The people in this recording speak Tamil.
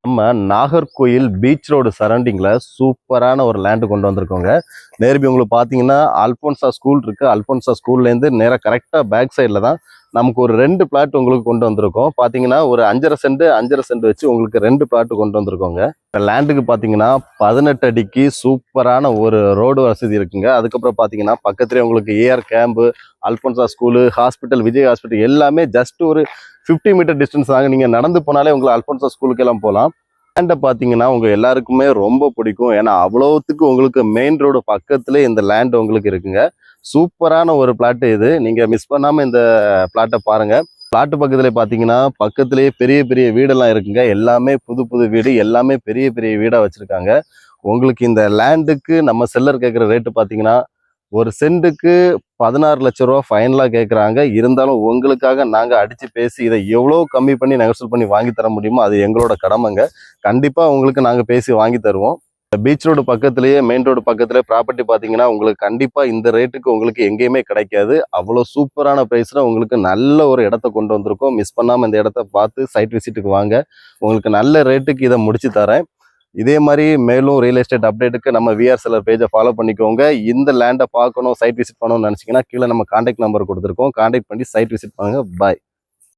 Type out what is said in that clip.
நம்ம நாகர்கோயில் பீச் ரோடு சரௌண்டிங்கில் சூப்பரான ஒரு லேண்டு கொண்டு வந்திருக்கோங்க. நேர்பி உங்களுக்கு பார்த்தீங்கன்னா அல்போன்சா ஸ்கூல் இருக்குது. அல்போன்சா ஸ்கூல்லேருந்து நேராக கரெக்டாக பேக் சைடில் தான் நமக்கு ஒரு 2 பிளாட் உங்களுக்கு கொண்டு வந்திருக்கோம். பார்த்தீங்கன்னா ஒரு 5.5 சென்ட் வச்சு உங்களுக்கு 2 பிளாட் கொண்டு வந்திருக்கோங்க. இப்போ லேண்டுக்கு பார்த்தீங்கன்னா 18 அடிக்கு சூப்பரான ஒரு ரோடு வசதி இருக்குங்க. அதுக்கப்புறம் பார்த்தீங்கன்னா பக்கத்துலேயே உங்களுக்கு AR camp, Alphonsa school, hospital, Vijay hospital எல்லாமே ஜஸ்ட் ஒரு 50 மீட்டர் டிஸ்டன்ஸ் தாங்க. நீங்கள் நடந்து போனாலே உங்களுக்கு அல்போன்சா ஸ்கூலுக்கு எல்லாம் போகலாம். லேண்டை பார்த்தீங்கன்னா உங்கள் எல்லாருக்குமே ரொம்ப பிடிக்கும். ஏன்னா அவ்வளோத்துக்கு உங்களுக்கு மெயின் ரோடு பக்கத்துலேயே இந்த லேண்ட் உங்களுக்கு இருக்குங்க. சூப்பரான ஒரு பிளாட் இது. நீங்கள் மிஸ் பண்ணாமல் இந்த பிளாட்டை பாருங்கள். பிளாட்டு பக்கத்துலேயே பார்த்தீங்கன்னா பக்கத்துலேயே பெரிய பெரிய வீடெல்லாம் இருக்குங்க. எல்லாமே புது புது வீடு, எல்லாமே பெரிய பெரிய வீடாக வச்சுருக்காங்க. உங்களுக்கு இந்த லேண்டுக்கு நம்ம செல்லர் கேட்குற ரேட்டு பார்த்தீங்கன்னா ஒரு சென்ட்டுக்கு 16 லட்ச ரூபா ஃபைனலாக கேட்குறாங்க. இருந்தாலும் உங்களுக்காக நாங்கள் அடித்து பேசி இதை எவ்வளோ கம்மி பண்ணி நெகோசியேட் பண்ணி வாங்கி தர முடியுமோ அது எங்களோட கடமைங்க. கண்டிப்பாக உங்களுக்கு நாங்கள் பேசி வாங்கி தருவோம். பீச் ரோடு பக்கத்துலேயே மெயின் ரோடு பக்கத்துலேயே ப்ராப்பர்ட்டி பார்த்தீங்கன்னா உங்களுக்கு கண்டிப்பாக இந்த ரேட்டுக்கு உங்களுக்கு எங்கேயுமே கிடைக்காது. அவ்வளோ சூப்பரான ப்ரைஸில் உங்களுக்கு நல்ல ஒரு இடத்த கொண்டு வந்திருக்கோம். மிஸ் பண்ணாமல் இந்த இடத்த பார்த்து சைட் விசிட்டுக்கு வாங்க. உங்களுக்கு நல்ல ரேட்டுக்கு இதை முடிச்சு தரேன். இதே மாதிரி மேலும் ரியல் எஸ்டேட் அப்டேட்டுக்கு நம்ம விஆர் செல்லர் பேஜை ஃபாலோ பண்ணிக்கோங்க. இந்த லேண்டை பார்க்கணும், சைட் விசிட் பண்ணணும்னு நினச்சிங்கன்னா கீழே நம்ம கான்டாக்ட் நம்பர் கொடுத்துருக்கோம். கான்டாக்ட் பண்ணி சைட் விசிட் பண்ணுங்கள். பாய்.